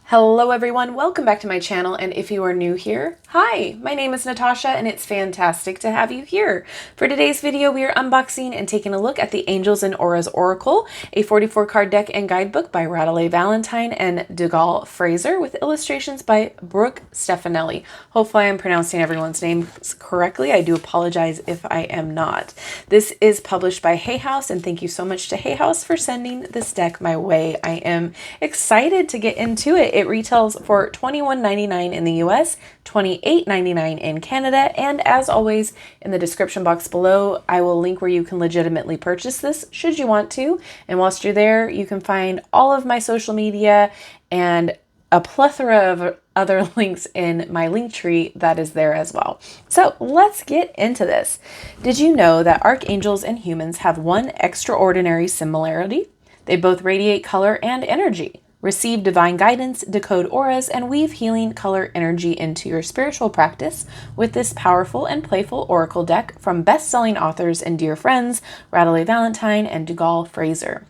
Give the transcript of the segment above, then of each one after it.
Hello everyone, welcome back to my channel, and if you are new here, hi, my name is Natasha and it's fantastic to have you here. For today's video, we are unboxing and taking a look at the Angels and Auras Oracle, a 44 card deck and guidebook by Radleigh, Valentine, and Dougall, Fraser, with illustrations by Brooke Stefanelli. Hopefully I'm pronouncing everyone's names correctly. I do apologize if I am not. This is published by Hay House, and thank you so much to Hay House for sending this deck my way. I am excited to get into it. It retails for $21.99 in the US, $28.99 in Canada, and as always, in the description box below, I will link where you can legitimately purchase this should you want to. And whilst you're there, you can find all of my social media and a plethora of other links in my link tree that is there as well. So let's get into this. Did you know that archangels and humans have one extraordinary similarity? They both radiate color and energy. Receive divine guidance, decode auras, and weave healing color energy into your spiritual practice with this powerful and playful oracle deck from best-selling authors and dear friends, Radleigh Valentine and Dougall Fraser.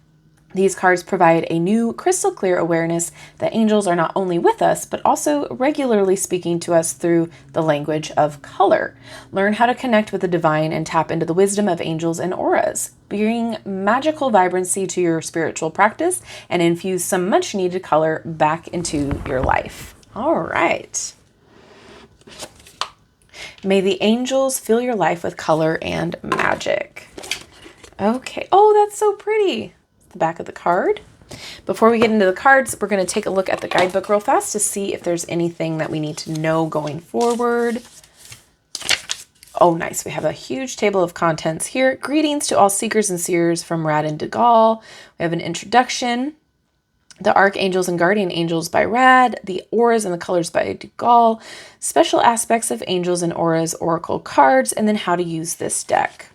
These cards provide a new, crystal clear awareness that angels are not only with us, but also regularly speaking to us through the language of color. Learn how to connect with the divine and tap into the wisdom of angels and auras. Bring magical vibrancy to your spiritual practice and infuse some much needed color back into your life. All right. May the angels fill your life with color and magic. Okay. Oh, that's so pretty. The back of the card. Before we get into the cards, we're going to take a look at the guidebook real fast to see if there's anything that we need to know going forward. Oh, nice. We have a huge table of contents here. Greetings to all seekers and seers from Rad and Dougall. We have an introduction. The Archangels and Guardian Angels by Rad, the Auras and the Colors by Dougall, special aspects of Angels and Auras Oracle cards, and then how to use this deck.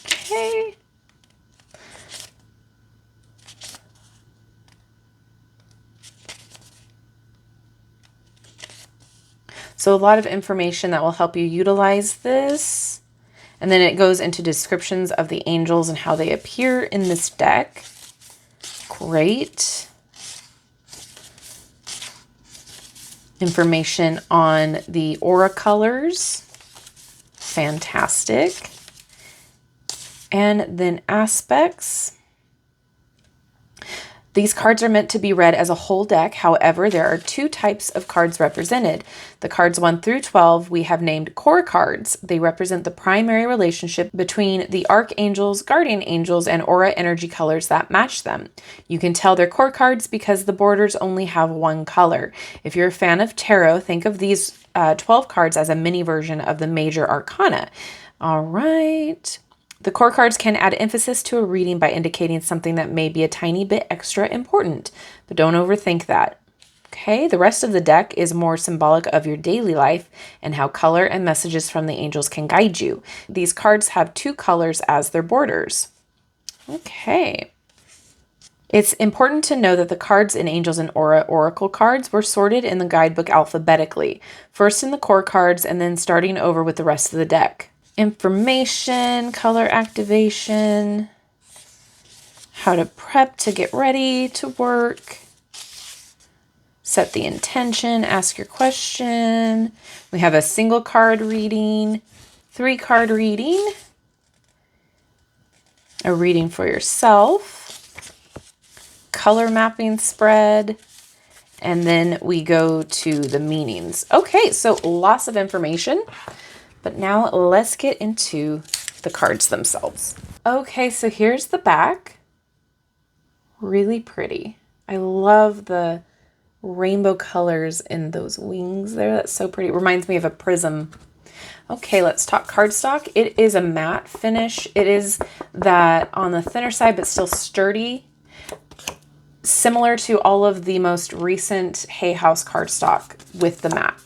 Okay. So a lot of information that will help you utilize this. And then it goes into descriptions of the angels and how they appear in this deck. Great. Information on the aura colors. Fantastic. And then aspects. These cards are meant to be read as a whole deck. However, there are two types of cards represented. The cards 1 through 12 we have named core cards. They represent the primary relationship between the archangels, guardian angels, and aura energy colors that match them. You can tell they're core cards because the borders only have one color. If you're a fan of tarot, think of these 12 cards as a mini version of the major arcana. All right. The core cards can add emphasis to a reading by indicating something that may be a tiny bit extra important, but don't overthink that. Okay, the rest of the deck is more symbolic of your daily life and how color and messages from the angels can guide you. These cards have two colors as their borders. Okay. It's important to know that the cards in Angels and Aura Oracle cards were sorted in the guidebook alphabetically, first in the core cards and then starting over with the rest of the deck. Information, color activation, how to prep to get ready to work, set the intention, ask your question. We have a single card reading, 3-card reading, a reading for yourself, color mapping spread, and then we go to the meanings. Okay, so lots of information. But now let's get into the cards themselves. Okay, so here's the back. Really pretty. I love the rainbow colors in those wings there. That's so pretty. It reminds me of a prism. Okay, let's talk cardstock. It is a matte finish. It is that on the thinner side, but still sturdy. Similar to all of the most recent Hay House cardstock with the matte.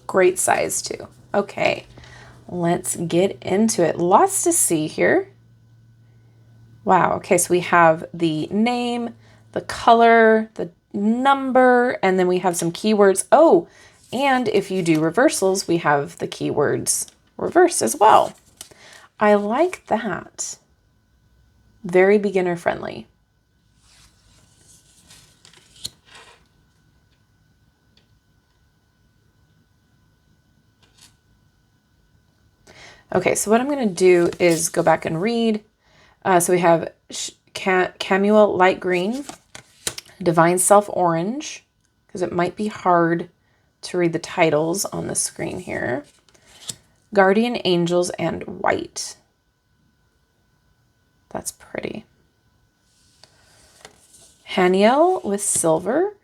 Great size too. Okay, let's get into it. Lots to see here. Wow. Okay, so we have the name, the color, the number, and then we have some keywords. Oh, and if you do reversals, we have the keywords reversed as well. I like that. Very beginner friendly. Okay, so what I'm going to do is go back and read. So we have Camuel Light Green, Divine Self Orange, because it might be hard to read the titles on the screen here. Guardian Angels and White. That's pretty. Haniel with silver.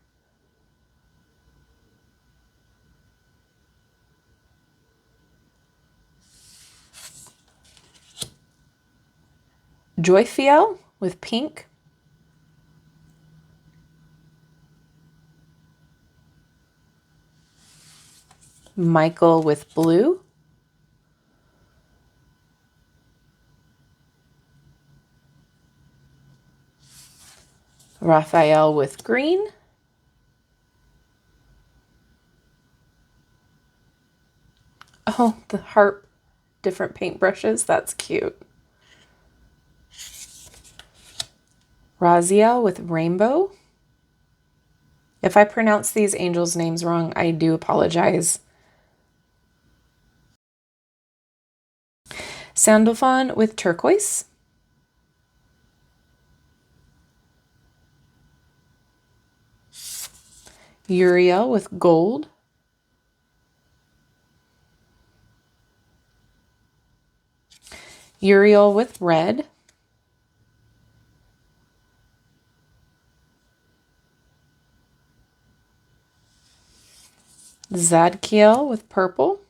Joyfiel with pink. Michael with blue. Raphael with green. Oh, the harp, different paintbrushes. That's cute. Raziel with rainbow. If I pronounce these angels' names wrong, I do apologize. Sandalphon with turquoise. Uriel with gold. Uriel with red. Zadkiel with purple.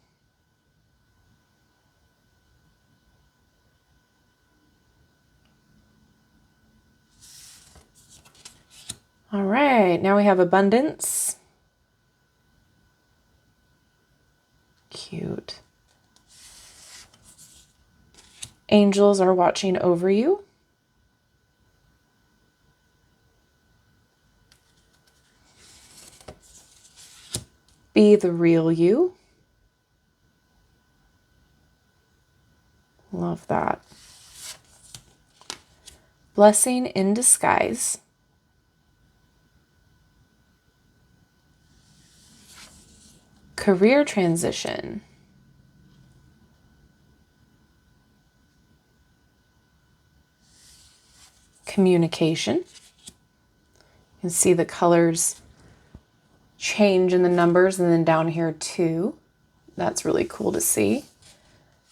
All right, now we have abundance. Cute. Angels are watching over you. Be the real you. Love that. Blessing in disguise. Career transition. Communication. You can see the colors change in the numbers, and then down here too. That's really cool to see.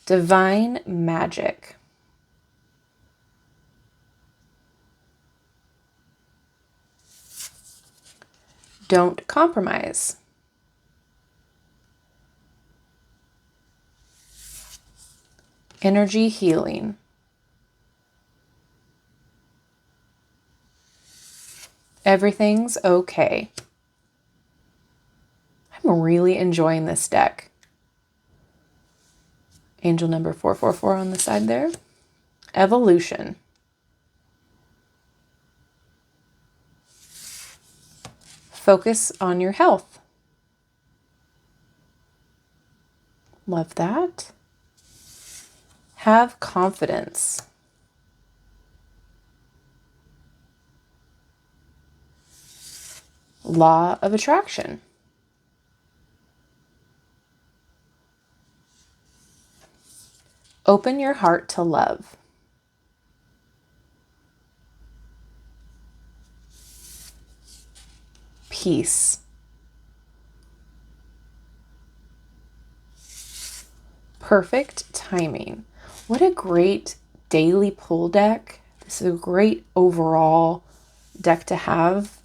Divine magic. Don't compromise. Energy healing. Everything's okay. I'm really enjoying this deck. Angel number 444 on the side there. Evolution. Focus on your health. Love that. Have confidence. Law of attraction. Open your heart to love. Peace. Perfect timing. What a great daily pull deck. This is a great overall deck to have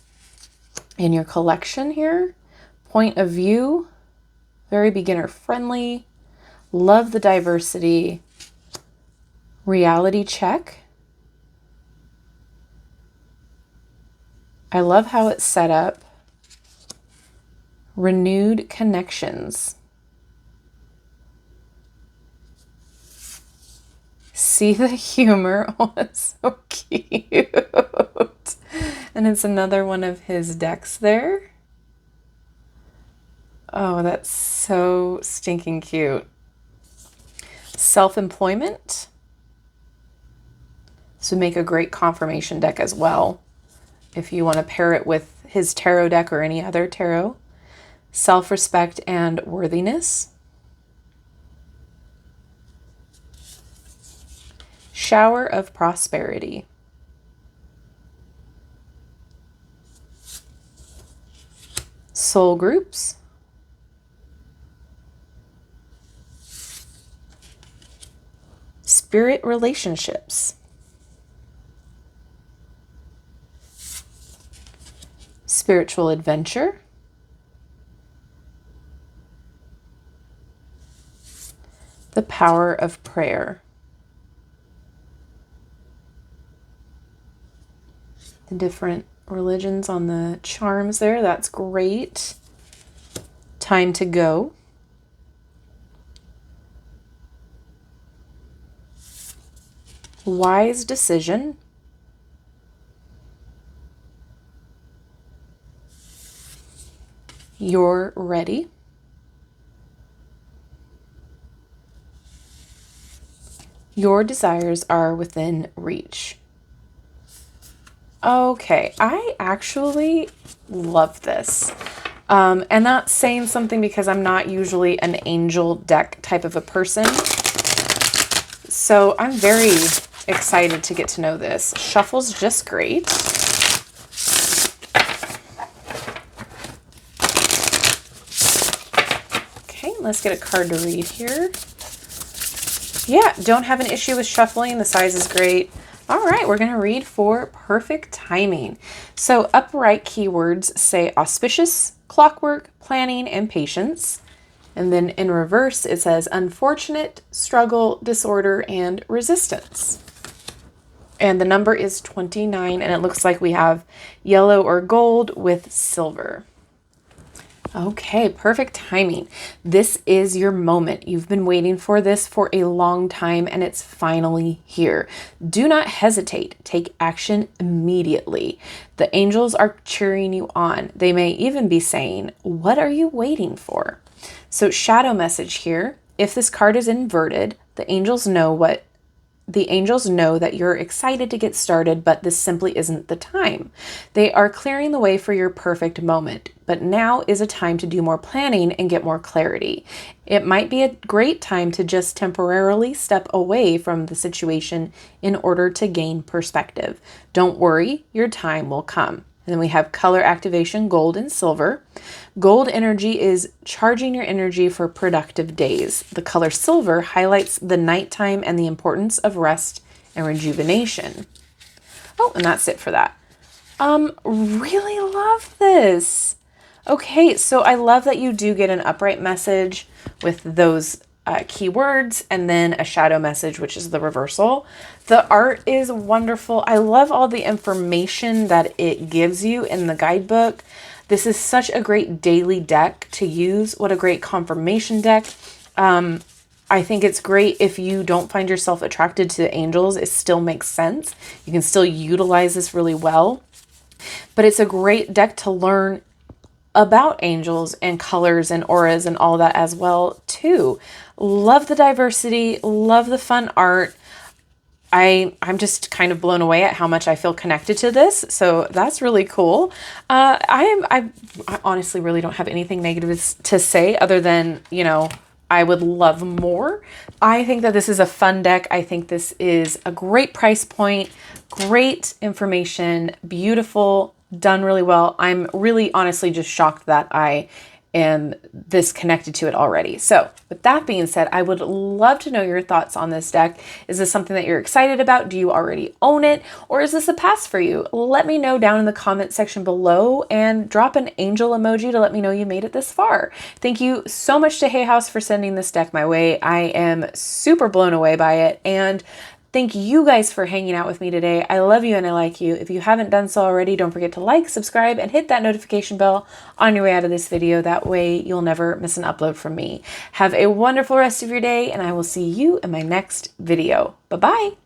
in your collection here. Point of view, very beginner friendly. Love the diversity. Reality check. I love how it's set up. Renewed connections. See the humor. Oh, it's so cute. And it's another one of his decks there. Oh, that's so stinking cute. Self-employment. So make a great confirmation deck as well, if you want to pair it with his tarot deck or any other tarot. Self-respect and worthiness. Shower of prosperity. Soul groups. Spirit relationships. Spiritual adventure. The power of prayer. The different religions on the charms there, that's great. Time to go. Wise decision. You're ready. Your desires are within reach. Okay, I actually love this. And that's saying something because I'm not usually an angel deck type of a person. So I'm very excited to get to know this. Shuffle's just great. Okay, let's get a card to read here. Yeah, don't have an issue with shuffling. The size is great. All right, we're going to read for perfect timing. So upright keywords say auspicious, clockwork, planning, and patience. And then in reverse, it says unfortunate, struggle, disorder, and resistance. And the number is 29, and it looks like we have yellow or gold with silver. Okay, perfect timing. This is your moment. You've been waiting for this for a long time, and it's finally here. Do not hesitate. Take action immediately. The angels are cheering you on. They may even be saying, "What are you waiting for?" So shadow message here. If this card is inverted, the angels know that you're excited to get started, but this simply isn't the time. They are clearing the way for your perfect moment, but now is a time to do more planning and get more clarity. It might be a great time to just temporarily step away from the situation in order to gain perspective. Don't worry, your time will come. And then we have color activation, gold and silver. Gold energy is charging your energy for productive days. The color silver highlights the nighttime and the importance of rest and rejuvenation. Oh, and that's it for that. Really love this. Okay, so I love that you do get an upright message with those keywords and then a shadow message, which is the reversal. The art is wonderful. I love all the information that it gives you in the guidebook. This is such a great daily deck to use. What a great confirmation deck. I think it's great if you don't find yourself attracted to angels. It still makes sense. You can still utilize this really well. But it's a great deck to learn about angels and colors and auras and all that as well too. Love the diversity, love the fun art. I'm just kind of blown away at how much I feel connected to this. So that's really cool. I honestly really don't have anything negative to say other than, you know, I would love more. I think that this is a fun deck. I think this is a great price point, great information, beautiful, done really well. I'm really honestly just shocked that I am this connected to it already. So with that being said, I would love to know your thoughts on this deck. Is this something that you're excited about? Do you already own it? Or is this a pass for you? Let me know down in the comment section below and drop an angel emoji to let me know you made it this far. Thank you so much to Hay House for sending this deck my way. I am super blown away by it, and thank you guys for hanging out with me today. I love you and I like you. If you haven't done so already, don't forget to like, subscribe, and hit that notification bell on your way out of this video. That way you'll never miss an upload from me. Have a wonderful rest of your day, and I will see you in my next video. Bye-bye.